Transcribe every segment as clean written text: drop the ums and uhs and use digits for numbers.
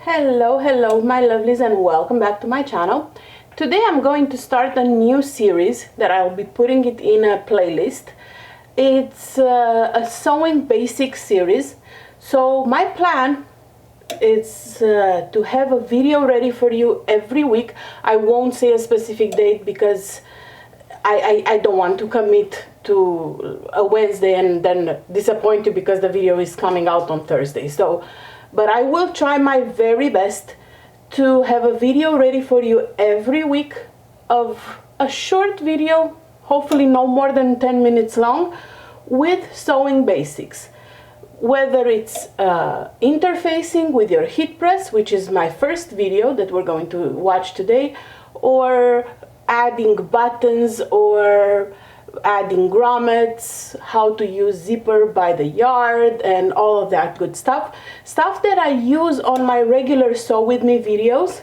Hello my lovelies, and welcome back to my channel. Today I'm going to start a new series that I'll be putting it in a playlist. It's a sewing basics series. So my plan is to have a video ready for you every week. I won't say a specific date because I don't want to commit to a Wednesday and then disappoint you because the video is coming out on Thursday. But I will try my very best to have a video ready for you every week of a short video, hopefully no more than 10 minutes long, with sewing basics. Whether it's interfacing with your heat press, which is my first video that we're going to watch today, or adding buttons or adding grommets, how to use zipper by the yard, and all of that good stuff that I use on my regular sew with me videos.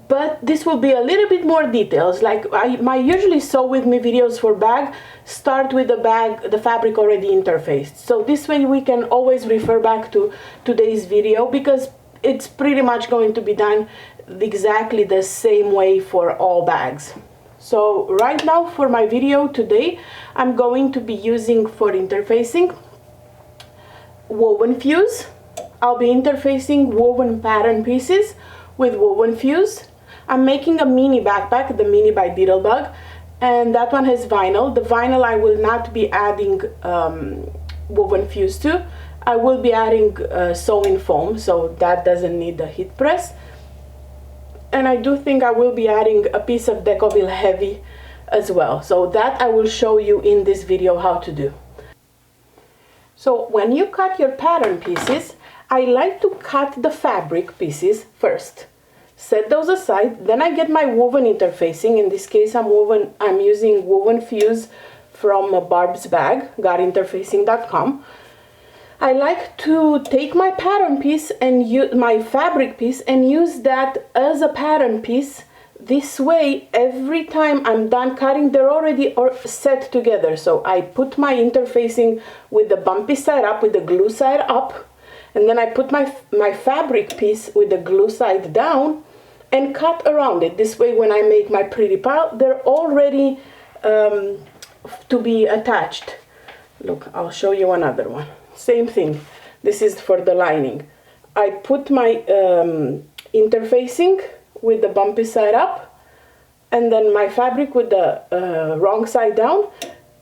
But this will be a little bit more details. Like my usually sew with me videos for bag start with the fabric already interfaced, so this way we can always refer back to today's video because it's pretty much going to be done exactly the same way for all bags. So right now for my video today, I'm going to be using for interfacing woven fuse. I'll be interfacing woven pattern pieces with woven fuse. I'm making a mini backpack, the Mini by Beetlebug, and that one has vinyl. The vinyl I will not be adding woven fuse to. I will be adding sewing foam, so that doesn't need a heat press. And I do think I will be adding a piece of Decovil Heavy as well. So that I will show you in this video how to do. So when you cut your pattern pieces, I like to cut the fabric pieces first. Set those aside, then I get my woven interfacing. In this case I'm using woven fuse from Barb's Bag, gotinterfacing.com. I like to take my pattern piece and use my fabric piece and use that as a pattern piece. This way, every time I'm done cutting, they're already set together. So I put my interfacing with the bumpy side up, with the glue side up, and then I put my fabric piece with the glue side down and cut around it. This way, when I make my pretty pile, they're already to be attached. Look, I'll show you another one. Same thing. This is for the lining. I put my interfacing with the bumpy side up, and then my fabric with the wrong side down,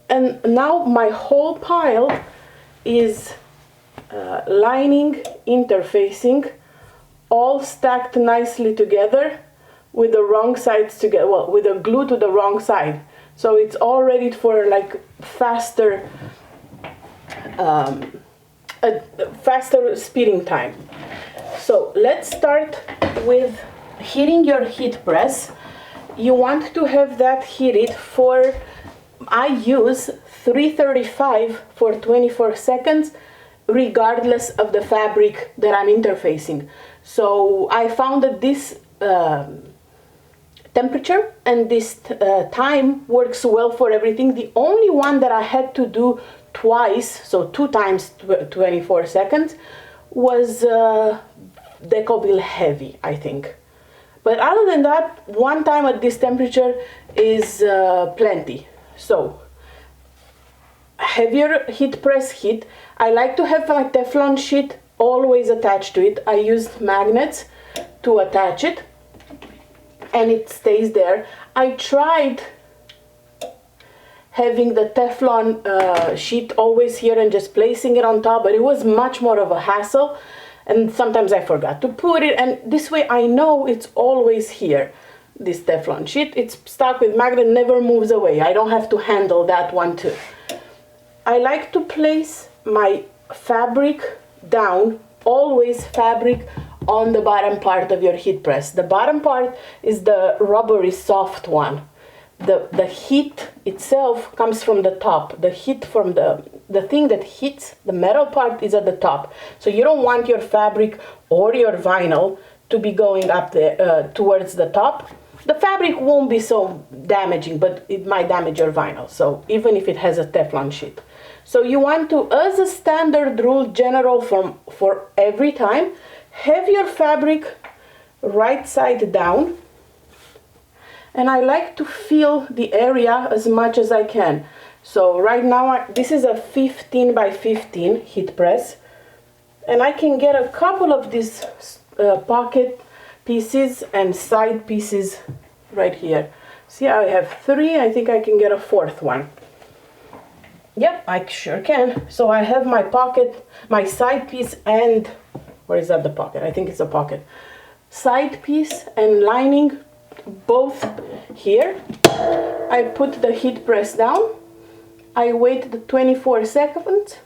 and now my whole pile is lining, interfacing, all stacked nicely together with the wrong sides together, well, with the glue to the wrong side. So it's all ready for like faster a faster speeding time. So let's start with heating your heat press. You want to have that heated for, I use 335 for 24 seconds regardless of the fabric that I'm interfacing. So I found that this temperature and this time works well for everything. The only one that I had to do twice, so 2 times 24 seconds, was Decovil Heavy, I think. But other than that, 1 time at this temperature is plenty. So heavier heat press heat. I like to have my Teflon sheet always attached to it. I used magnets to attach it and it stays there. I tried having the Teflon sheet always here and just placing it on top, but it was much more of a hassle, and sometimes I forgot to put it, and this way I know it's always here. This Teflon sheet, it's stuck with magnet, never moves away. I don't have to handle that one too. I like to place my fabric down, always fabric on the bottom part of your heat press. The bottom part is the rubbery soft one. The heat itself comes from the top. The heat from the thing that heats the metal part is at the top. So you don't want your fabric or your vinyl to be going up there towards the top. The fabric won't be so damaging, but it might damage your vinyl. So even if it has a Teflon sheet. So you want to, as a standard rule, general for every time, have your fabric right side down. And I like to feel the area as much as I can. So right now, this is a 15 by 15 heat press. And I can get a couple of these pocket pieces and side pieces right here. See, I have 3, I think I can get a 4th one. Yep, I sure can. So I have my pocket, my side piece, and where is that, the pocket? I think it's a pocket. Side piece and lining both here. I put the heat press down. I wait the 24 seconds.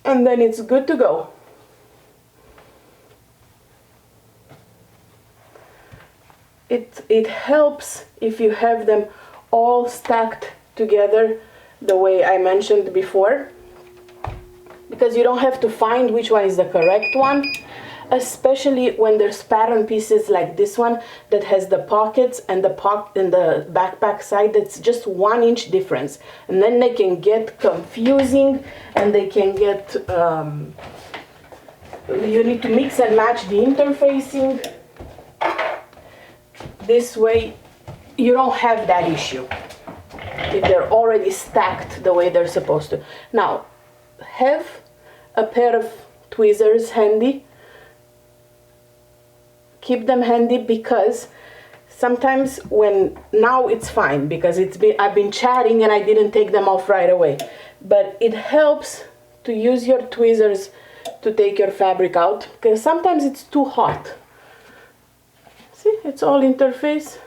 And then it's good to go. It helps if you have them all stacked together the way I mentioned before, because you don't have to find which one is the correct one, especially when there's pattern pieces like this one that has the pockets and the backpack side that's just 1 inch difference, and then they can get confusing and they can get you need to mix and match the interfacing. This way you don't have that issue if they're already stacked the way they're supposed to. Now, have a pair of tweezers handy. Keep them handy, because sometimes now it's fine because I've been chatting and I didn't take them off right away. But it helps to use your tweezers to take your fabric out, because sometimes it's too hot. See, it's all interface.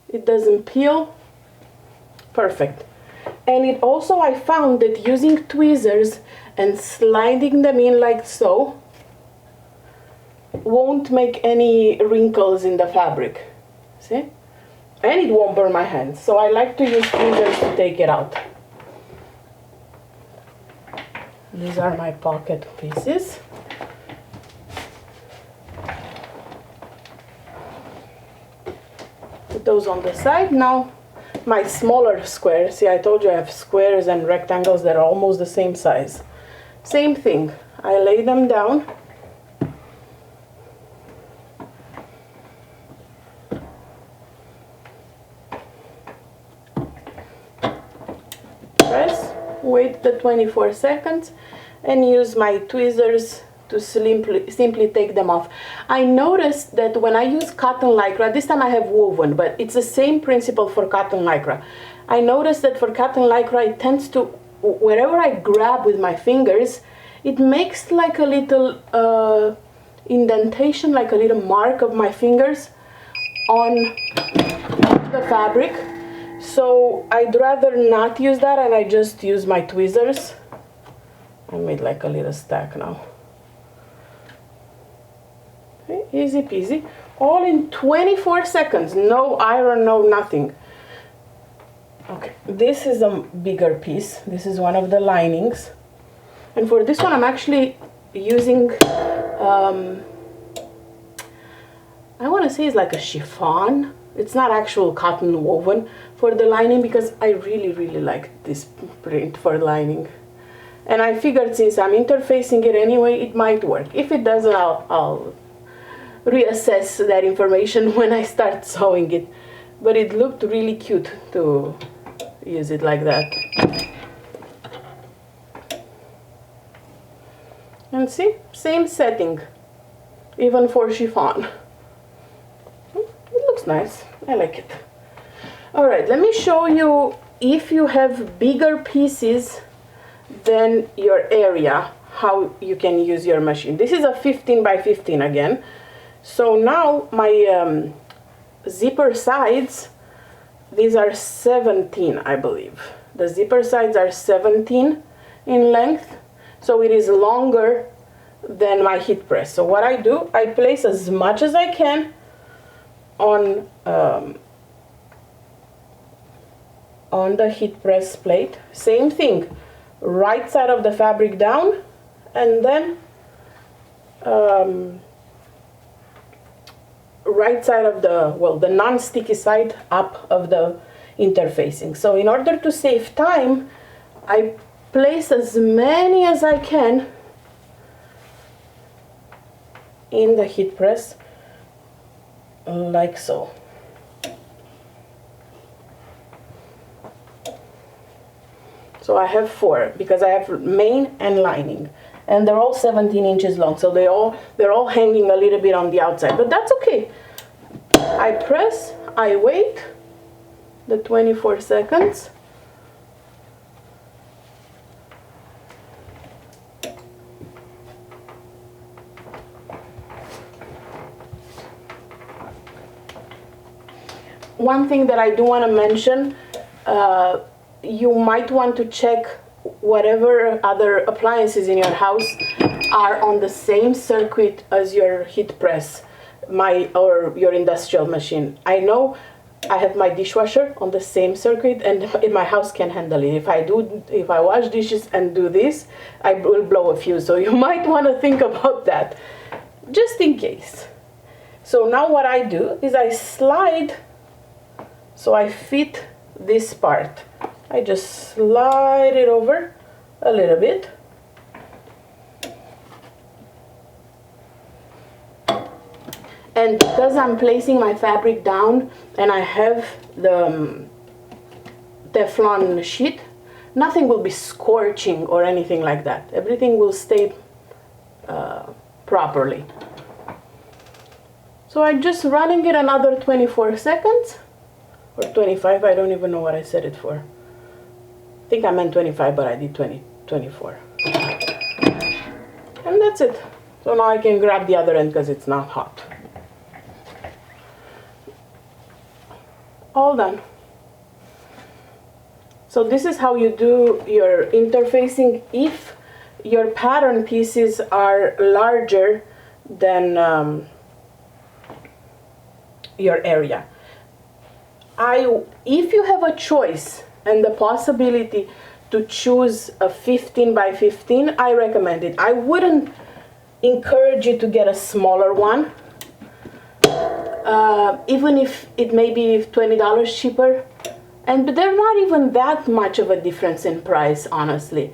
It doesn't peel. Perfect. And it also, I found that using tweezers and sliding them in like so won't make any wrinkles in the fabric. See? And it won't burn my hands. So I like to use tweezers to take it out. These are my pocket pieces. Put those on the side. Now my smaller squares, see, I told you I have squares and rectangles that are almost the same size. Same thing, I lay them down. Press, wait the 24 seconds, and use my tweezers to simply take them off. I noticed that when I use cotton lycra, this time I have woven, but it's the same principle for cotton lycra. I noticed that for cotton lycra, it tends to, wherever I grab with my fingers, it makes like a little indentation, like a little mark of my fingers on the fabric. So I'd rather not use that, and I just use my tweezers. I made like a little stack now. Okay, easy peasy. All in 24 seconds. No iron, no nothing. Okay, this is a bigger piece. This is one of the linings. And for this one, I'm actually using, I want to say it's like a chiffon. It's not actual cotton woven for the lining, because I really, really like this print for lining. And I figured since I'm interfacing it anyway, it might work. If it doesn't, I'll reassess that information when I start sewing it. But it looked really cute to use it like that. And see, same setting, even for chiffon. It looks nice, I like it. All right, let me show you, if you have bigger pieces than your area, how you can use your machine. This is a 15 by 15 again. So now my zipper sides, these are 17, I believe. The zipper sides are 17 in length, so it is longer than my heat press. So what I do, I place as much as I can on the heat press plate. Same thing, right side of the fabric down, and then right side of the, well, the non-sticky side up of the interfacing. So in order to save time, I place as many as I can in the heat press, like so. So I have 4 because I have main and lining, and they're all 17 inches long, so they're all hanging a little bit on the outside, but that's okay. I press, I wait the 24 seconds. One thing that I do want to mention, you might want to check whatever other appliances in your house are on the same circuit as your heat press, or your industrial machine. I know I have my dishwasher on the same circuit, and my house can handle it. If I wash dishes and do this, I will blow a fuse. So you might want to think about that, just in case. So now what I do is I slide, so I fit this part. I just slide it over a little bit. And because I'm placing my fabric down and I have the Teflon sheet, nothing will be scorching or anything like that. Everything will stay properly. So I'm just running it another 24 seconds. Or 25, I don't even know what I set it for. I think I meant 25, but I did 24. And that's it. So now I can grab the other end because it's not hot. All done. So this is how you do your interfacing if your pattern pieces are larger than your area. If you have a choice and the possibility to choose a 15 by 15, I recommend it. I wouldn't encourage you to get a smaller one, even if it may be $20 cheaper. But they're not even that much of a difference in price, honestly.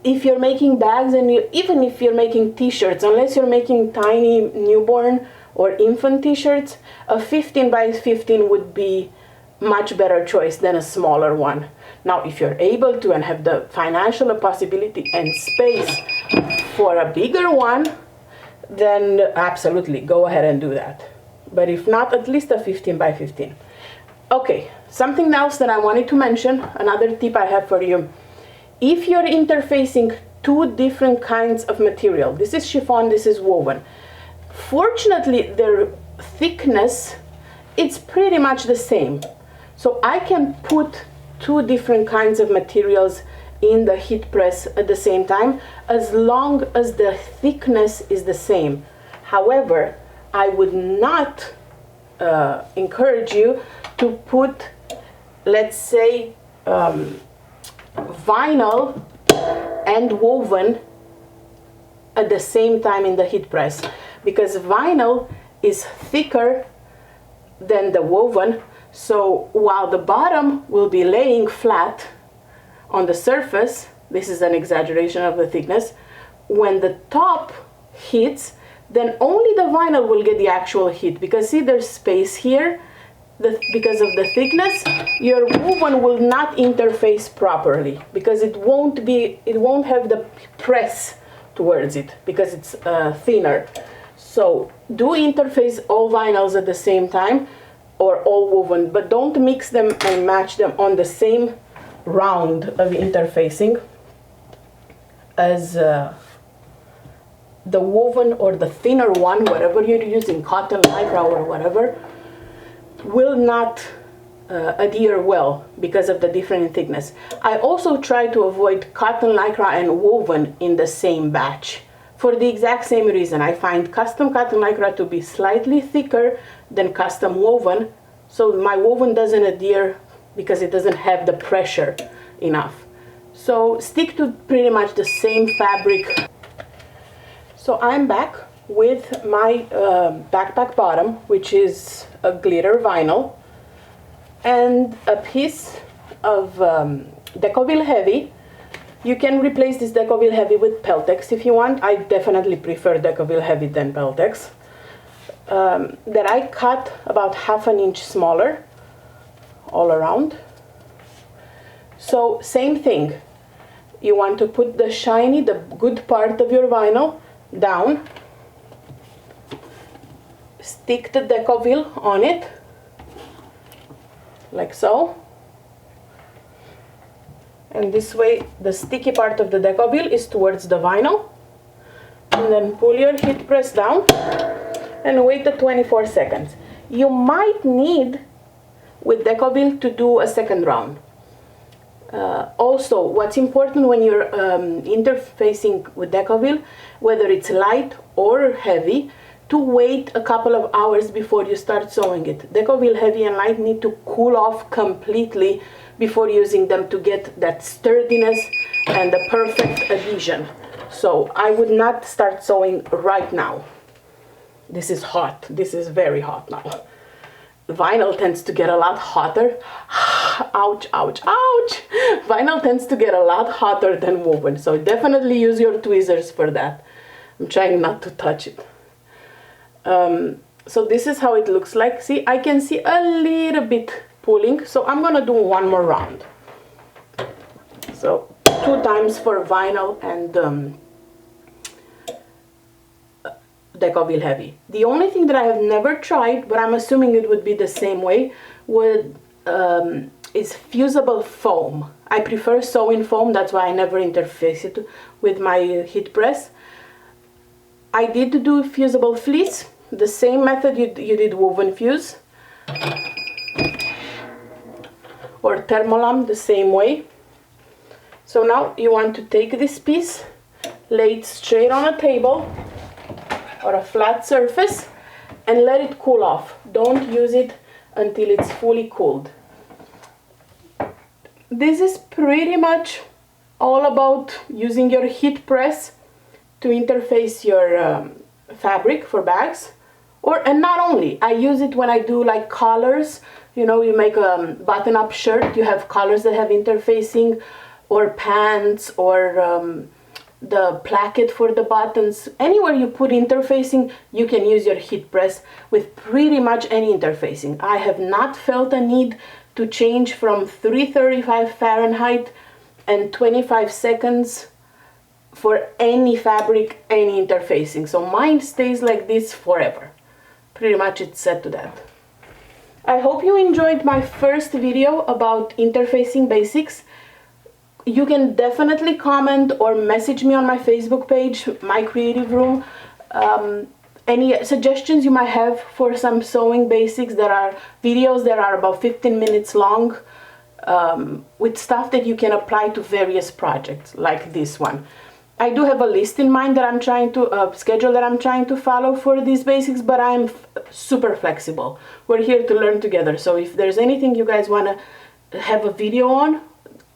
If you're making bags, and even if you're making t-shirts, unless you're making tiny newborn or infant t-shirts, a 15 by 15 would be much better choice than a smaller one. Now, if you're able to and have the financial possibility and space for a bigger one, then absolutely go ahead and do that. But if not, at least a 15 by 15. Okay, something else that I wanted to mention, another tip I have for you. If you're interfacing 2 different kinds of material, this is chiffon, this is woven. Fortunately, their thickness, it's pretty much the same. So I can put 2 different kinds of materials in the heat press at the same time, as long as the thickness is the same. However, I would not encourage you to put, let's say, vinyl and woven at the same time in the heat press, because vinyl is thicker than the woven. So while the bottom will be laying flat on the surface, this is an exaggeration of the thickness, when the top heats, then only the vinyl will get the actual heat, because see, there's space here. Because of the thickness, your woven will not interface properly, because it won't have the press towards it, because it's thinner. So do interface all vinyls at the same time, or all woven, but don't mix them and match them on the same round of interfacing, as the woven or the thinner one, whatever you're using, cotton, lycra, or whatever, will not adhere well because of the different thickness. I also try to avoid cotton, lycra, and woven in the same batch for the exact same reason. I find custom cotton lycra to be slightly thicker than custom woven, so my woven doesn't adhere because it doesn't have the pressure enough. So stick to pretty much the same fabric. So I'm back with my backpack bottom, which is a glitter vinyl. and a piece of Decovil Heavy. You can replace this Decovil Heavy with Peltex if you want. I definitely prefer Decovil Heavy than Peltex. That I cut about 1/2 inch smaller all around. So same thing. You want to put the shiny, the good part of your vinyl down. Stick the Decovil on it, like so. And this way the sticky part of the Decovil is towards the vinyl. And then pull your heat press down and wait the 24 seconds. You might need with Decovil to do a second round. Also, what's important when you're interfacing with Decovil, whether it's light or heavy, to wait a couple of hours before you start sewing it. Decovil Heavy and Light need to cool off completely before using them to get that sturdiness and the perfect adhesion. So I would not start sewing right now. This is hot. This is very hot now. Vinyl tends to get a lot hotter. Ouch, ouch, ouch. Vinyl tends to get a lot hotter than woven. So definitely use your tweezers for that. I'm trying not to touch it. So this is how it looks like. See, I can see a little bit pulling. So I'm gonna do one more round. So 2 times for vinyl and Decovil Heavy. The only thing that I have never tried, but I'm assuming it would be the same way, is fusible foam. I prefer sewing foam, that's why I never interface it with my heat press. I did do fusible fleece, the same method you did woven fuse, or Thermolam, the same way. So now you want to take this piece, lay it straight on a table or a flat surface and let it cool off. Don't use it until it's fully cooled. This is pretty much all about using your heat press to interface your fabric for bags. And not only, I use it when I do like collars. You know, you make a button-up shirt, you have collars that have interfacing, or pants, or the placket for the buttons. Anywhere you put interfacing, you can use your heat press with pretty much any interfacing. I have not felt a need to change from 335 Fahrenheit and 25 seconds for any fabric, any interfacing. So mine stays like this forever. Pretty much it's set to that. I hope you enjoyed my first video about interfacing basics. You can definitely comment or message me on my Facebook page, My Creative Room. Any suggestions you might have for some sewing basics. There are videos that are about 15 minutes long with stuff that you can apply to various projects like this one. I do have a list in mind that I'm trying to, schedule that I'm trying to follow for these basics, but I'm super flexible. We're here to learn together. So if there's anything you guys want to have a video on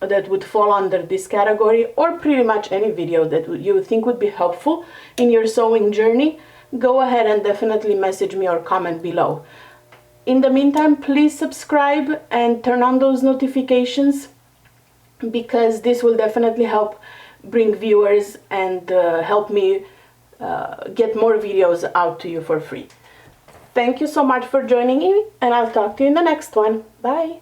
that would fall under this category, or pretty much any video that you think would be helpful in your sewing journey, go ahead and definitely message me or comment below. In the meantime, please subscribe and turn on those notifications, because this will definitely help bring viewers and help me get more videos out to you for free. Thank you so much for joining me, and I'll talk to you in the next one. Bye!